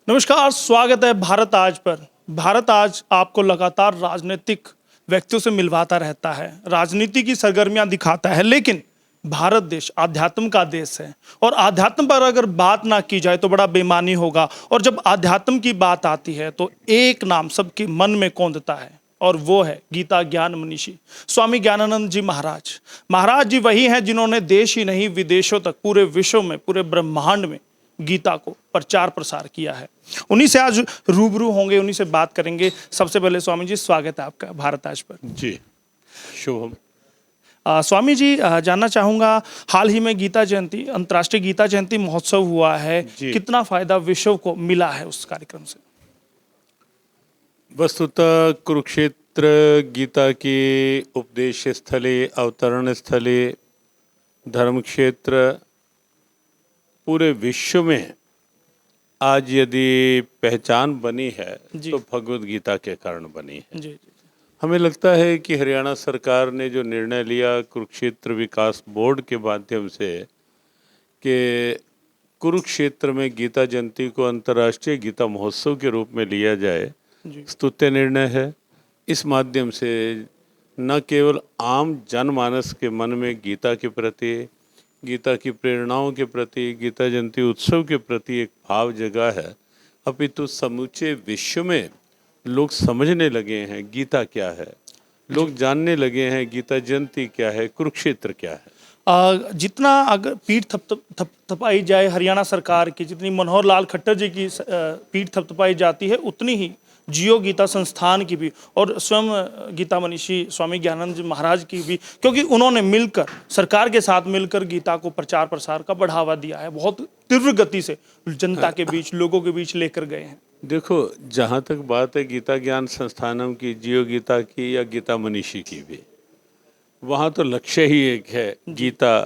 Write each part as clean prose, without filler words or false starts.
नमस्कार, स्वागत है भारत आज पर। भारत आज आपको लगातार राजनीतिक व्यक्तियों से मिलवाता रहता है, राजनीति की सरगर्मियां दिखाता है, लेकिन भारत देश आध्यात्म का देश है और आध्यात्म पर अगर बात ना की जाए तो बड़ा बेईमानी होगा। और जब आध्यात्म की बात आती है तो एक नाम सबके मन में कौंधता है और वो है गीता ज्ञान मनीषी स्वामी ज्ञानानंद जी महाराज। महाराज जी वही हैं जिन्होंने देश ही नहीं विदेशों तक, पूरे विश्व में, पूरे ब्रह्मांड में गीता को प्रचार प्रसार किया है। उन्हीं से आज रूबरू होंगे, उन्हीं से बात करेंगे। सबसे पहले स्वामी जी, स्वागत है आपका भारत आज पर। जी, शुभम। स्वामी जी, जानना चाहूंगा, हाल ही में गीता जयंती, अंतर्राष्ट्रीय गीता जयंती महोत्सव हुआ है, कितना फायदा विश्व को मिला है उस कार्यक्रम से? वस्तुतः कुरुक्षेत्र गीता की उपदेश स्थली, अवतरण स्थली, धर्म क्षेत्र पूरे विश्व में आज यदि पहचान बनी है तो भगवद गीता के कारण बनी है। जी। हमें लगता है कि हरियाणा सरकार ने जो निर्णय लिया कुरुक्षेत्र विकास बोर्ड के माध्यम से कि कुरुक्षेत्र में गीता जयंती को अंतर्राष्ट्रीय गीता महोत्सव के रूप में लिया जाए, स्तुत्य निर्णय है। इस माध्यम से न केवल आम जनमानस के मन में गीता के प्रति, गीता की प्रेरणाओं के प्रति, गीता जयंती उत्सव के प्रति एक भाव जगा है, अपितु समूचे विश्व में लोग समझने लगे हैं गीता क्या है, लोग जानने लगे हैं गीता जयंती क्या है, कुरुक्षेत्र क्या है। जितना अगर पीठ थपथपाई जाए हरियाणा सरकार की, जितनी मनोहर लाल खट्टर जी की पीठ थपथपाई जाती है, उतनी ही जियो गीता संस्थान की भी और स्वयं गीता मनीषी स्वामी ज्ञानानंद जी महाराज की भी, क्योंकि उन्होंने मिलकर, सरकार के साथ मिलकर गीता को प्रचार प्रसार का बढ़ावा दिया है, बहुत तीव्र गति से जनता के बीच, लोगों के बीच लेकर गए हैं। देखो, जहाँ तक बात है गीता ज्ञान संस्थानम की, जियो गीता की या गीता मनीषी की भी, वहाँ तो लक्ष्य ही एक है, गीता,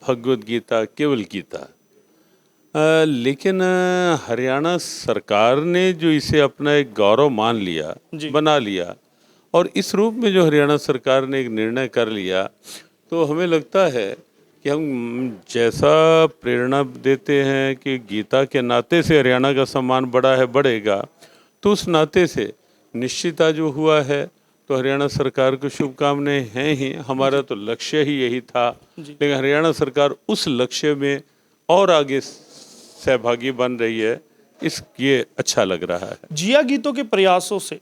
भगवद गीता, केवल गीता। लेकिन हरियाणा सरकार ने जो इसे अपना एक गौरव मान लिया, बना लिया, और इस रूप में जो हरियाणा सरकार ने एक निर्णय कर लिया, तो हमें लगता है कि हम जैसा प्रेरणा देते हैं कि गीता के नाते से हरियाणा का सम्मान बढ़ा है, बढ़ेगा, तो उस नाते से निश्चित जो हुआ है तो हरियाणा सरकार को शुभकामनाएं हैं ही। हमारा तो लक्ष्य ही यही था, लेकिन हरियाणा सरकार उस लक्ष्य में और आगे सहभागी बन रही है, ये अच्छा लग रहा है। जिया गीतों के प्रयासों से,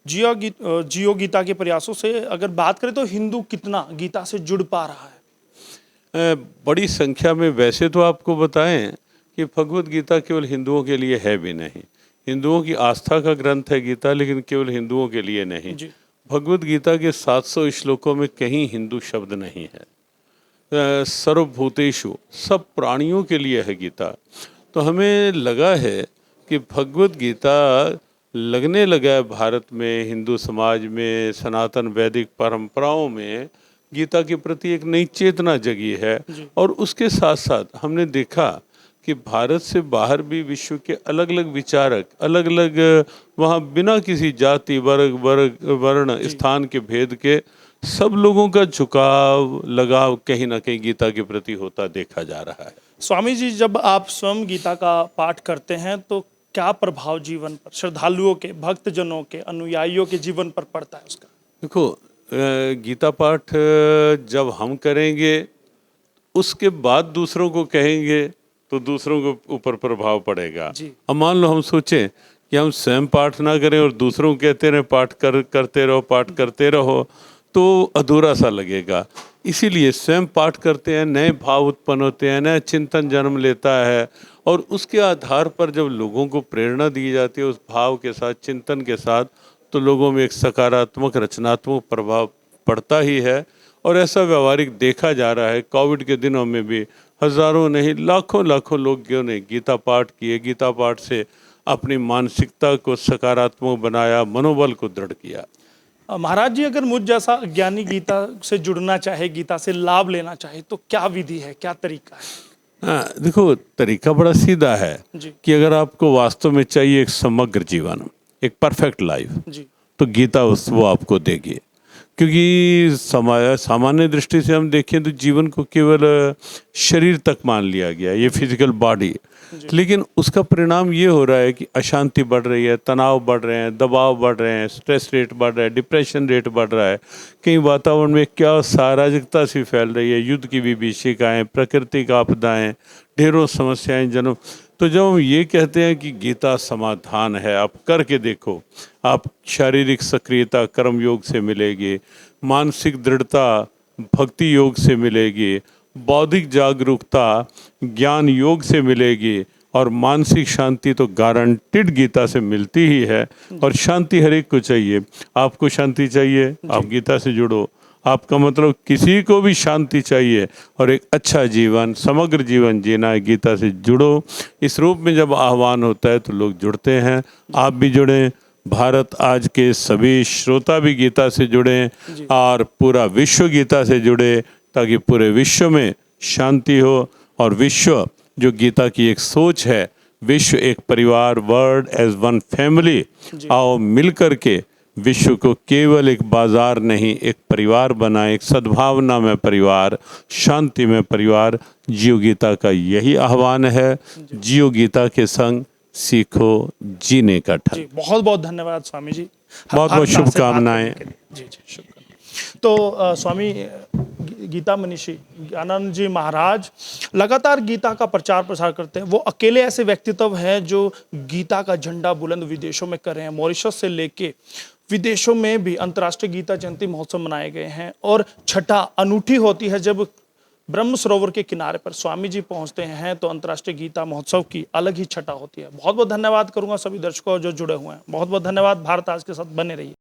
जियो गीता के प्रयासों से अगर बात करें तो हिंदू कितना गीता से जुड़ पा रहा है? बड़ी संख्या में। वैसे तो आपको बताएं कि भगवद गीता केवल हिंदुओं के लिए है भी नहीं, हिंदुओं की आस्था का ग्रंथ है गीता, लेकिन केवल हिंदुओं के लिए नहीं। भगवद गीता के 700 श्लोकों में कहीं हिंदू शब्द नहीं है। सर्वभूतेषु, सब प्राणियों के लिए है गीता। तो हमें लगा है कि भगवद गीता लगने लगा है भारत में, हिंदू समाज में, सनातन वैदिक परंपराओं में गीता के प्रति एक नई चेतना जगी है। और उसके साथ साथ हमने देखा कि भारत से बाहर भी विश्व के अलग अलग विचारक, अलग अलग वहाँ बिना किसी जाति, वर्ण, स्थान के भेद के सब लोगों का झुकाव, लगाव कहीं ना कहीं गीता के प्रति होता देखा जा रहा है। स्वामी जी, जब आप स्वयं गीता का पाठ करते हैं तो क्या प्रभाव जीवन पर, श्रद्धालुओं के, भक्तजनों के, अनुयायियों के जीवन पर पड़ता है उसका? देखो, गीता पाठ जब हम करेंगे उसके बाद दूसरों को कहेंगे तो दूसरों के ऊपर प्रभाव पड़ेगा। अब मान लो हम सोचें कि हम स्वयं पाठ ना करें और दूसरों को कहते रहे पाठ करते रहो, पाठ करते रहो, तो अधूरा सा लगेगा। इसीलिए स्वयं पाठ करते हैं, नए भाव उत्पन्न होते हैं, नया चिंतन जन्म लेता है, और उसके आधार पर जब लोगों को प्रेरणा दी जाती है उस भाव के साथ, चिंतन के साथ, तो लोगों में एक सकारात्मक, रचनात्मक प्रभाव पड़ता ही है। और ऐसा व्यवहारिक देखा जा रहा है। कोविड के दिनों में भी हजारों नहीं, लाखों लोगों ने गीता पाठ किए, गीता पाठ से अपनी मानसिकता को सकारात्मक बनाया, मनोबल को दृढ़ किया। महाराज जी, अगर मुझ जैसा ज्ञानी गीता से जुड़ना चाहे, गीता से लाभ लेना चाहे, तो क्या विधि है, क्या तरीका है? हाँ, देखो, तरीका बड़ा सीधा है कि अगर आपको वास्तव में चाहिए एक समग्र जीवन, एक परफेक्ट लाइफ, तो गीता वो आपको देगी। क्योंकि सामान्य दृष्टि से हम देखें तो जीवन को केवल शरीर तक मान लिया गया, ये फिजिकल बॉडी, लेकिन उसका परिणाम ये हो रहा है कि अशांति बढ़ रही है, तनाव बढ़ रहे हैं, दबाव बढ़ रहे हैं, स्ट्रेस रेट बढ़ रहा है, डिप्रेशन रेट बढ़ रहा है। कहीं वातावरण में क्या अराजकता सी फैल रही है, युद्ध की विभीषिकाएं, प्राकृतिक आपदाएं, ढेरों समस्याएं जन्म। तो जब हम ये कहते हैं कि गीता समाधान है, आप करके देखो, आप शारीरिक सक्रियता कर्म योग से मिलेगी, मानसिक दृढ़ता भक्ति योग से मिलेगी, बौद्धिक जागरूकता ज्ञान योग से मिलेगी, और मानसिक शांति तो गारंटेड गीता से मिलती ही है। और शांति हर एक को चाहिए। आपको शांति चाहिए, आप गीता से जुड़ो। आपका मतलब किसी को भी शांति चाहिए और एक अच्छा जीवन, समग्र जीवन जीना है, गीता से जुड़ो। इस रूप में जब आह्वान होता है तो लोग जुड़ते हैं। आप भी जुड़ें, भारत आज के सभी श्रोता भी गीता से जुड़ें और पूरा विश्व गीता से जुड़े, ताकि पूरे विश्व में शांति हो। और विश्व जो गीता की एक सोच है, विश्व एक परिवार, वर्ल्ड एज वन फैमिली, आओ मिल कर के विश्व को केवल एक बाजार नहीं, एक परिवार बनाए, एक सद्भावना में परिवार, शांति में परिवार। जियो गीता का यही आह्वान है। जियो गीता के संग सीखो जीने का ढंग। बहुत बहुत धन्यवाद स्वामी जी, बहुत बहुत शुभकामनाएं। जी जी शुभकामनाएं। तो स्वामी गीता मनीषी ज्ञानानंद जी महाराज लगातार गीता का प्रचार प्रसार करते हैं। वो अकेले ऐसे व्यक्तित्व हैं जो गीता का झंडा बुलंद विदेशों में कर रहे हैं। मॉरिशस से लेके विदेशों में भी अंतर्राष्ट्रीय गीता जयंती महोत्सव मनाए गए हैं। और छठा अनूठी होती है जब ब्रह्म सरोवर के किनारे पर स्वामी जी पहुंचते हैं, तो अंतर्राष्ट्रीय गीता महोत्सव की अलग ही छठा होती है। बहुत बहुत धन्यवाद करूंगा सभी दर्शकों जो जुड़े हुए हैं। बहुत बहुत धन्यवाद। भारत आज के साथ बने रहिए।